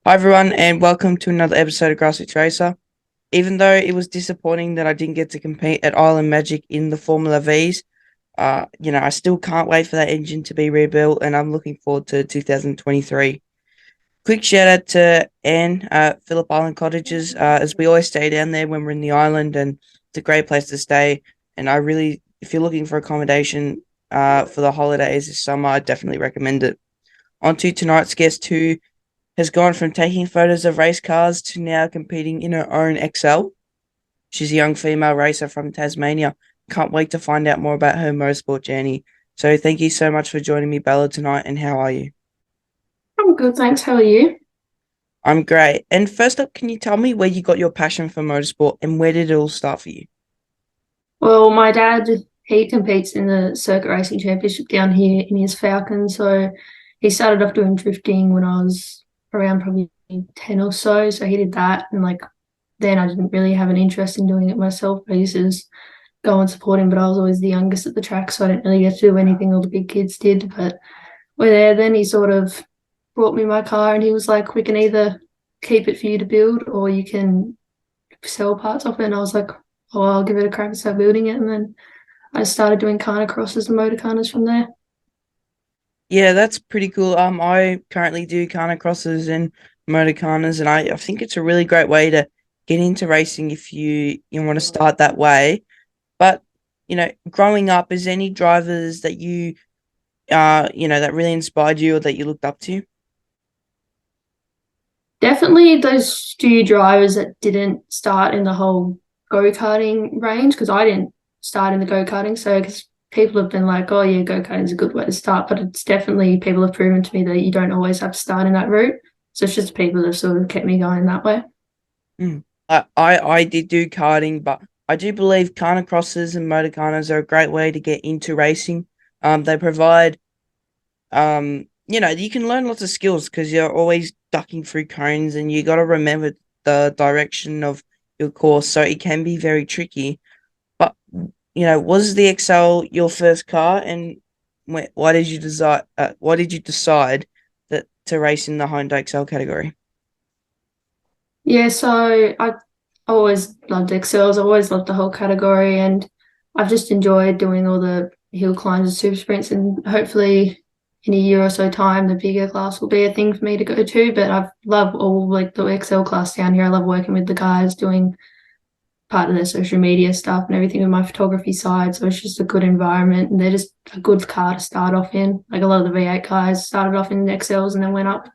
Hi everyone, and welcome to another episode of Grassroots Racer. Even though it was disappointing that I didn't get to compete at Island Magic in the Formula V's, I still can't wait for that engine to be rebuilt, and I'm looking forward to 2023. Quick shout out to Anne at Phillip Island Cottages, as we always stay down there when we're in the island, and it's a great place to stay. And if you're looking for accommodation for the holidays this summer, I definitely recommend it. On to tonight's guest, who has gone from taking photos of race cars to now competing in her own XL. She's a young female racer from Tasmania. Can't wait to find out more about her motorsport journey. So thank you so much for joining me, Bella, tonight. And how are you? I'm good, thanks. How are you? I'm great. And first up, can you tell me where you got your passion for motorsport and where did it all start for you? Well, my dad, he competes in the circuit racing championship down here in his Falcon. So he started off doing drifting when I was around probably 10 or so. So he did that. And then I didn't really have an interest in doing it myself. I used to just go and support him, but I was always the youngest at the track. So I didn't really get to do anything all the big kids did. But we're there. Then he sort of brought me my car and he was like, we can either keep it for you to build or you can sell parts of it. And I was like, oh, I'll give it a crack and start building it. And then I started doing Kana crosses and motor Kanas from there. Yeah, that's pretty cool. I currently do Kana crosses and motor Kanas, and I think it's a really great way to get into racing if you want to start that way. But growing up, is there any drivers that that really inspired you or that you looked up to? Definitely those few drivers that didn't start in the whole go-karting range, because I didn't start in the go-karting. So because people have been like, oh yeah, go-karting is a good way to start, but it's definitely people have proven to me that you don't always have to start in that route. So it's just people that have sort of kept me going that way. Mm. I did do karting, but I do believe Kana crosses and motor Kanas are a great way to get into racing. They provide you can learn lots of skills because you're always ducking through cones and you got to remember the direction of your course, so it can be very tricky. But was the Excel your first car, and why did you decide? Why did you decide that to race in the Honda Excel category? Yeah, so I always loved Excels. I always loved the whole category, and I've just enjoyed doing all the hill climbs and super sprints. And hopefully, in a year or so time, the bigger class will be a thing for me to go to. But I've loved all like the Excel class down here. I love working with the guys, doing part of their social media stuff and everything with my photography side. So it's just a good environment, and they're just a good car to start off in. Like a lot of the V8 guys started off in Excels and then went up.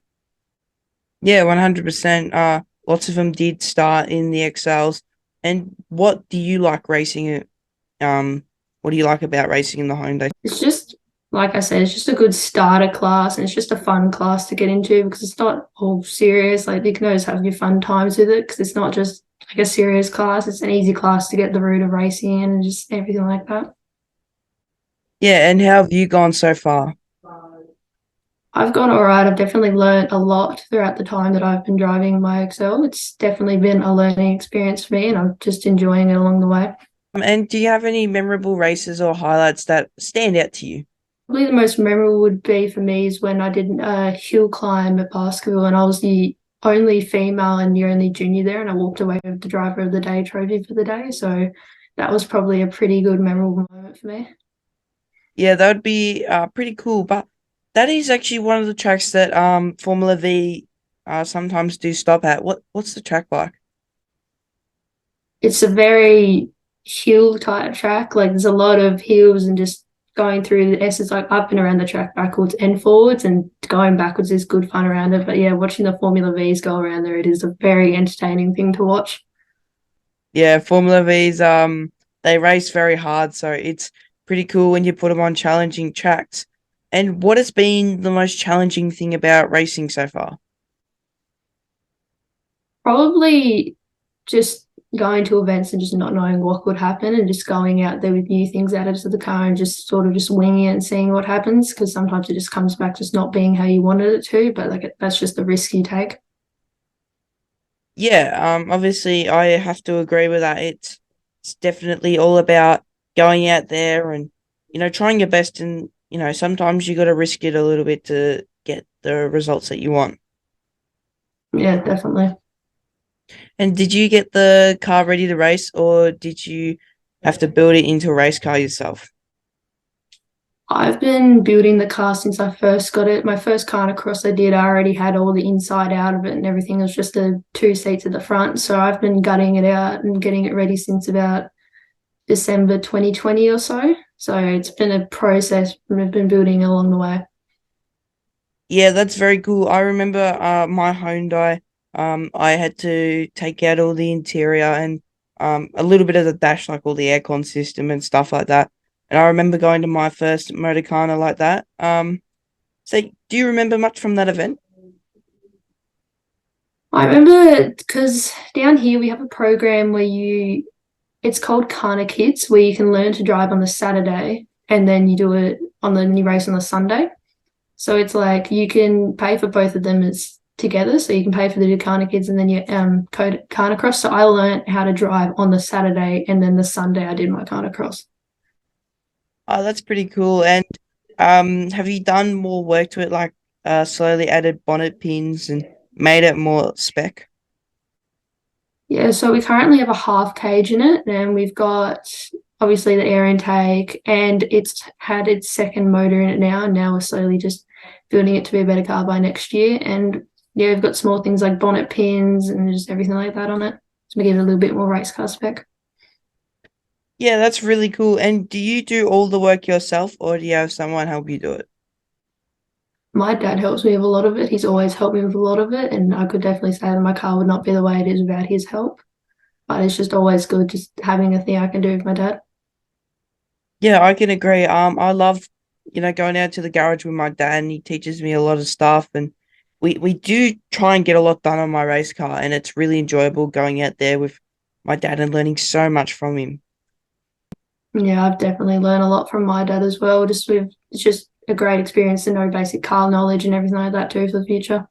Yeah, 100%. Lots of them did start in the Excels. And what do you like racing it? What do you like about racing in the Hyundai? It's just like I said, it's just a good starter class and it's just a fun class to get into because it's not all serious. Like you can always have your fun times with it because it's not just like a serious class. It's an easy class to get the root of racing in and just everything like that. Yeah, and how have you gone so far? I've gone all right. I've definitely learned a lot throughout the time that I've been driving my Excel. It's definitely been a learning experience for me and I'm just enjoying it along the way. And do you have any memorable races or highlights that stand out to you? Probably the most memorable would be for me is when I did a hill climb at basketball and I was the only female and the only junior there and I walked away with the driver of the day trophy for the day. So that was probably a pretty good memorable moment for me. Yeah, that would be pretty cool. But that is actually one of the tracks that Formula V sometimes do stop at. What's the track like? It's a very hill type track. Like there's a lot of hills and just going through the S. It's like up and around the track backwards and forwards and going backwards is good fun around it. But yeah, watching the Formula Vs go around there, it is a very entertaining thing to watch. Yeah, Formula V's they race very hard, so it's pretty cool when you put them on challenging tracks. And what has been the most challenging thing about racing so far? Probably just going to events and just not knowing what could happen and just going out there with new things added to the car and just sort of just winging it and seeing what happens because sometimes it just comes back just not being how you wanted it to, but like that's just the risk you take. Yeah, obviously I have to agree with that. It's definitely all about going out there and trying your best, and sometimes you got to risk it a little bit to get the results that you want. Yeah, definitely. And did you get the car ready to race, or did you have to build it into a race car yourself? I've been building the car since I first got it. My first carnicross I did, I already had all the inside out of it and everything. It was just the two seats at the front. So I've been gutting it out and getting it ready since about December 2020 or so. So it's been a process we've been building along the way. Yeah, that's very cool. I remember my Hyundai. I had to take out all the interior and a little bit of the dash, like all the aircon system and stuff like that. And I remember going to my first Motorcana like that. So do you remember much from that event? I remember because down here we have a program where it's called Kana Kids, where you can learn to drive on the Saturday and then you do it on you race on the Sunday. So it's like you can pay for both of them as together. So you can pay for the Kana Kids and then you code Kana Cross. So I learned how to drive on the Saturday and then the Sunday I did my Kana Cross. Oh, that's pretty cool. And have you done more work to it, like slowly added bonnet pins and made it more spec? Yeah, so we currently have a half cage in it, and we've got obviously the air intake, and it's had its second motor in it now, and now we're slowly just building it to be a better car by next year. And yeah, we've got small things like bonnet pins and just everything like that on it. So we give it a little bit more race car spec. Yeah, that's really cool. And do you do all the work yourself, or do you have someone help you do it? My dad helps me with a lot of it. He's always helped me with a lot of it, and I could definitely say that my car would not be the way it is without his help. But it's just always good just having a thing I can do with my dad. Yeah, I can agree. I love, going out to the garage with my dad, and he teaches me a lot of stuff, and we do try and get a lot done on my race car, and it's really enjoyable going out there with my dad and learning so much from him. Yeah, I've definitely learned a lot from my dad as well. It's just a great experience to know basic car knowledge and everything like that too for the future.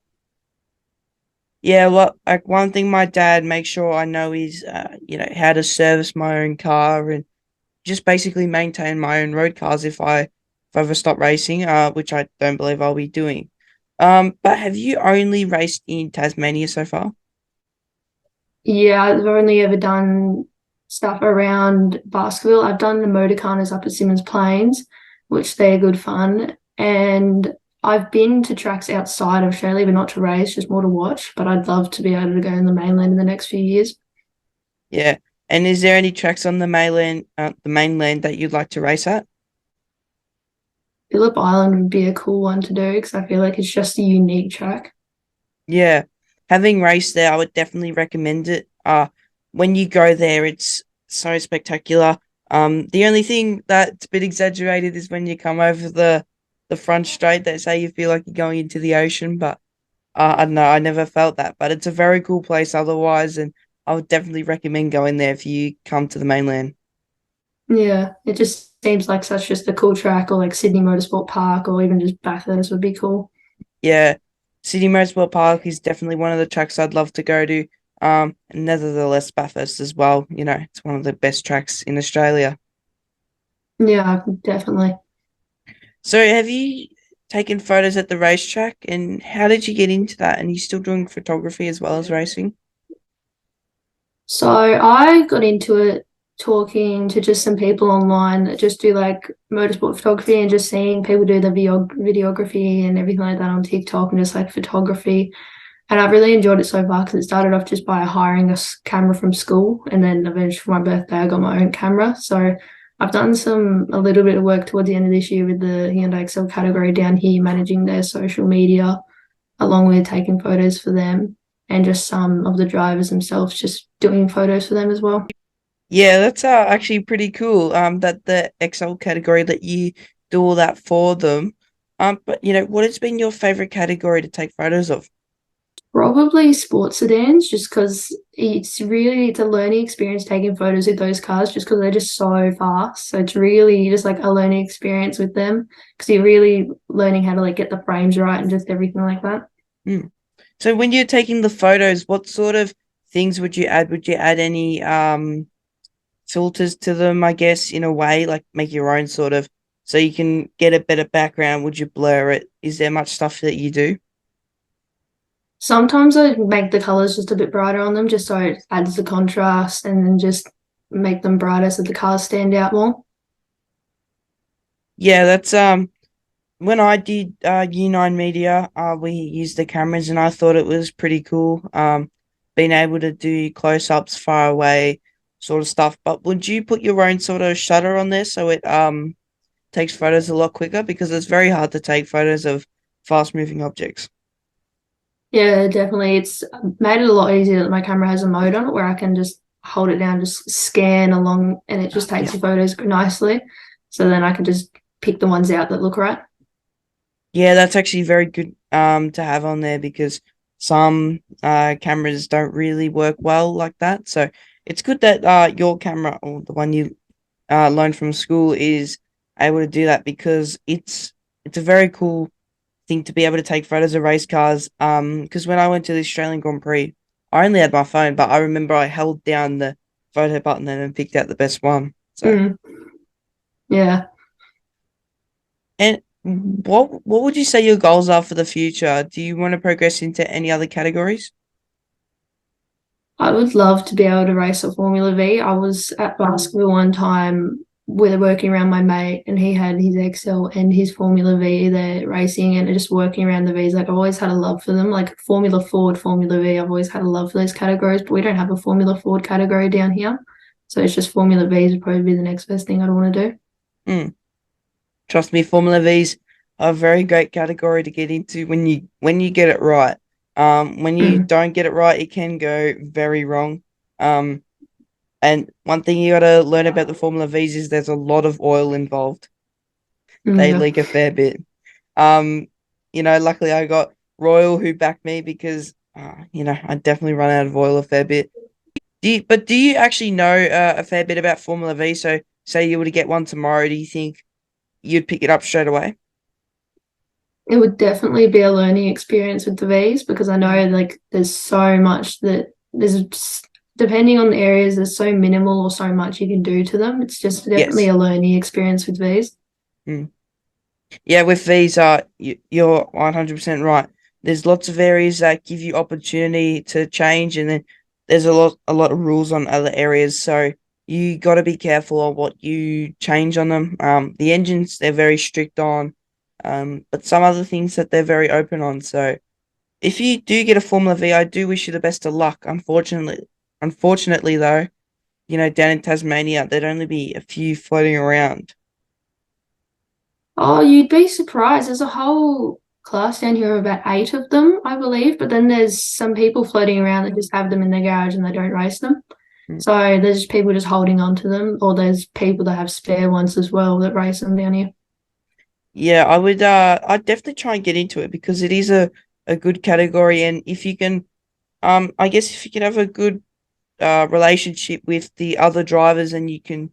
Yeah, well, like one thing my dad makes sure I know is, how to service my own car and just basically maintain my own road cars if I ever stop racing, which I don't believe I'll be doing. But have you only raced in Tasmania so far? Yeah, I've only ever done stuff around Baskerville. I've done the motorcarners up at Simmons Plains, which they're good fun. And I've been to tracks outside of Australia, but not to race, just more to watch. But I'd love to be able to go in the mainland in the next few years. Yeah. And is there any tracks on the mainland that you'd like to race at? Phillip Island would be a cool one to do because I feel like it's just a unique track. Yeah. Having raced there, I would definitely recommend it. When you go there, it's so spectacular. The only thing that's a bit exaggerated is when you come over the front straight. They say you feel like you're going into the ocean, but I don't know. I never felt that, but it's a very cool place otherwise, and I would definitely recommend going there if you come to the mainland. Yeah, it just seems like such just a cool track, or like Sydney Motorsport Park, or even just Bathurst would be cool. Yeah, City Motorsport Park is definitely one of the tracks I'd love to go to. And nevertheless, Bathurst as well. It's one of the best tracks in Australia. Yeah, definitely. So, have you taken photos at the racetrack, and how did you get into that? And you still doing photography as well as racing? So I got into it talking to just some people online that just do like motorsport photography and just seeing people do the videography and everything like that on TikTok and just like photography. And I've really enjoyed it so far because it started off just by hiring a camera from school, and then eventually for my birthday I got my own camera. So I've done a little bit of work towards the end of this year with the Hyundai Excel category down here, managing their social media along with taking photos for them and just some of the drivers themselves just doing photos for them as well. Yeah, that's actually pretty cool. That the XL category that you do all that for them. But what has been your favorite category to take photos of? Probably sports sedans, just because it's a learning experience taking photos with those cars, just because they're just so fast. So it's really just like a learning experience with them because you're really learning how to like get the frames right and just everything like that. Hmm. So when you're taking the photos, what sort of things would you add? Would you add any filters to them, I guess, in a way, like make your own sort of so you can get a better background? Would you blur it? Is there much stuff that you do? Sometimes I make the colors just a bit brighter on them, just so it adds the contrast, and then just make them brighter so the cars stand out more. Yeah, that's when I did U9 media, we used the cameras and I thought it was pretty cool. Being able to do close-ups far away sort of stuff. But would you put your own sort of shutter on there so it takes photos a lot quicker? Because it's very hard to take photos of fast-moving objects. Yeah, definitely. It's made it a lot easier that my camera has a mode on it where I can just hold it down, just scan along, and it just takes Yeah. the photos nicely. So then I can just pick the ones out that look right. Yeah, that's actually very good to have on there because some cameras don't really work well like that. So it's good that your camera or the one you learned from school is able to do that because it's a very cool thing to be able to take photos of race cars. Because when I went to the Australian Grand Prix, I only had my phone, but I remember I held down the photo button and then picked out the best one. So, Mm, yeah. and what would you say your goals are for the future? Do you want to progress into any other categories? I would love to be able to race a Formula V. I was at basketball one time with working around my mate, and he had his XL and his Formula V there racing, and just working around the Vs. Like I've always had a love for them, like Formula Ford, Formula V. I've always had a love for those categories, but we don't have a Formula Ford category down here, so it's just Formula Vs would probably be the next best thing I'd want to do. Mm. Trust me, Formula V's are a very great category to get into when you get it right. When you Mm, don't get it right, it can go very wrong. Um, and one thing you gotta learn about the Formula V's is there's a lot of oil involved. They yeah. leak a fair bit. Luckily I got Royal who backed me because I definitely run out of oil a fair bit. Do you actually know a fair bit about Formula V? So say you were to get one tomorrow, do you think you'd pick it up straight away? It would definitely be a learning experience with the V's because I know like there's so much that depending on the areas, there's so minimal or so much you can do to them. It's just definitely Yes. a learning experience with V's. Mm. Yeah, with these, you're 100% right. There's lots of areas that give you opportunity to change, and then there's a lot of rules on other areas. So you got to be careful on what you change on them. The engines they're very strict on, but some other things that they're very open on. So if you do get a Formula V, I do wish you the best of luck. Unfortunately though, down in Tasmania, there'd only be a few floating around. Oh, you'd be surprised. There's a whole class down here of about 8 of them, I believe, but then there's some people floating around that just have them in their garage and they don't race them. Mm. So there's people just holding on to them, or there's people that have spare ones as well that race them down here. Yeah, I'd definitely try and get into it because it is a good category and if you can I guess if you can have a good relationship with the other drivers and you can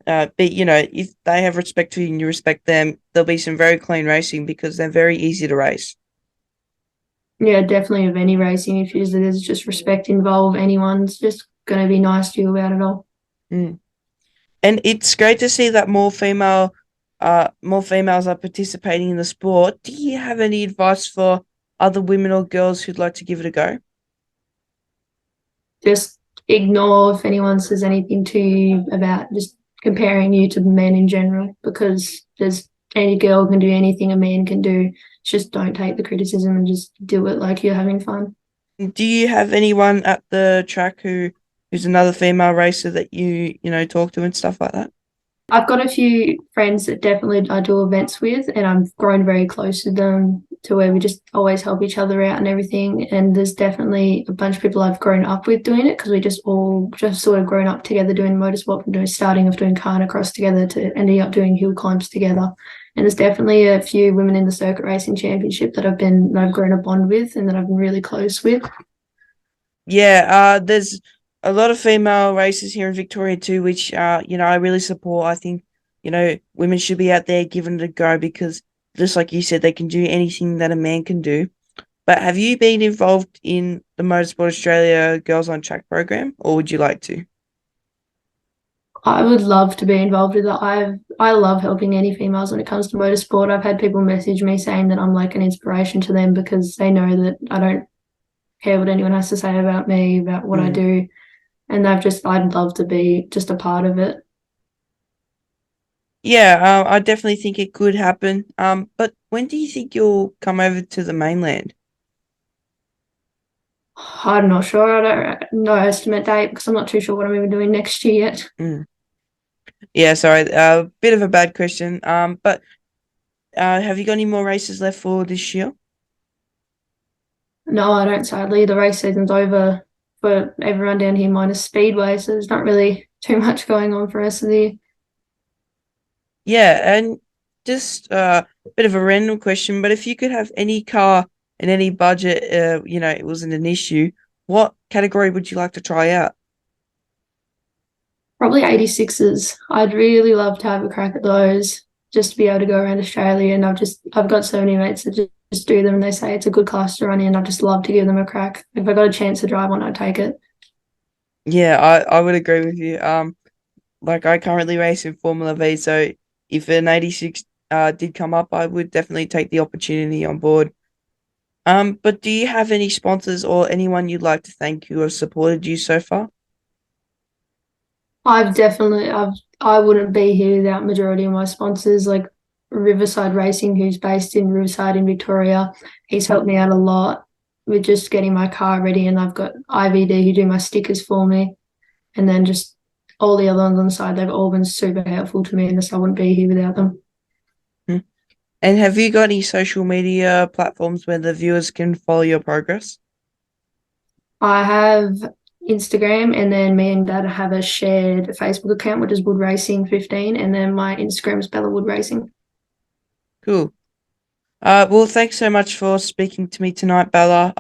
if they have respect for you and you respect them, there'll be some very clean racing because they're very easy to race. Yeah, definitely of any racing issues. There's just respect involved. Anyone's just going to be nice to you about it all. Mm. And it's great to see that more females are participating in the sport. Do you have any advice for other women or girls who'd like to give it a go? Just ignore if anyone says anything to you about just comparing you to men in general, because there's any girl can do anything a man can do. Just don't take the criticism and just do it like you're having fun. Do you have anyone at the track who's another female racer that talk to and stuff like that? I've got a few friends that definitely I do events with, and I've grown very close to them to where we just always help each other out and everything. And there's definitely a bunch of people I've grown up with doing it because we just all just sort of grown up together doing motorsport from starting off doing carnacross together to ending up doing hill climbs together. And there's definitely a few women in the circuit racing championship that I've grown a bond with and that I've been really close with. Yeah, there's a lot of female racers here in Victoria too, which I really support. I think, women should be out there giving it a go because just like you said, they can do anything that a man can do. But have you been involved in the Motorsport Australia Girls on Track program, or would you like to? I would love to be involved with it. I love helping any females when it comes to motorsport. I've had people message me saying that I'm like an inspiration to them because they know that I don't care what anyone has to say about me, about what I Mm. do. And I'd love to be just a part of it. Yeah, I definitely think it could happen. But when do you think you'll come over to the mainland? I'm not sure. I don't know estimate date because I'm not too sure what I'm even doing next year yet. Mm. Yeah, sorry, bit of a bad question. But have you got any more races left for this year? No, I don't, sadly. The race season's over for everyone down here minus Speedway, so there's not really too much going on for us of the year. Yeah, and just a bit of a random question, but if you could have any car and any budget, it wasn't an issue, what category would you like to try out? Probably 86s. I'd really love to have a crack at those just to be able to go around Australia. And I've got so many mates that just do them and they say it's a good class to run in. I'd just love to give them a crack. If I got a chance to drive one, I'd take it. Yeah, I would agree with you. Like I currently race in Formula V, so if an 86 did come up, I would definitely take the opportunity on board. But do you have any sponsors or anyone you'd like to thank who have supported you so far? I wouldn't be here without majority of my sponsors, like Riverside Racing, who's based in Riverside in Victoria. He's helped me out a lot with just getting my car ready, and I've got IVD who do my stickers for me, and then just all the other ones on the side. They've all been super helpful to me, and so I wouldn't be here without them. Hmm. And have you got any social media platforms where the viewers can follow your progress? I have Instagram, and then me and Dad have a shared Facebook account, which is Wood Racing 15, and then my Instagram is Bella Wood Racing. Cool. Well, thanks so much for speaking to me tonight, Bella,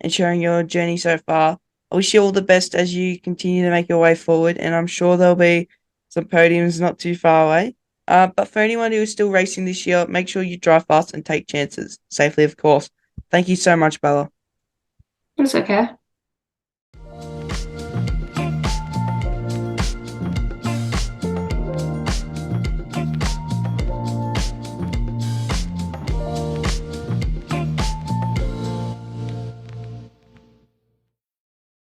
and sharing your journey so far. I wish you all the best as you continue to make your way forward, and I'm sure there'll be some podiums not too far away. But for anyone who is still racing this year, make sure you drive fast and take chances, safely, of course. Thank you so much, Bella. It's okay.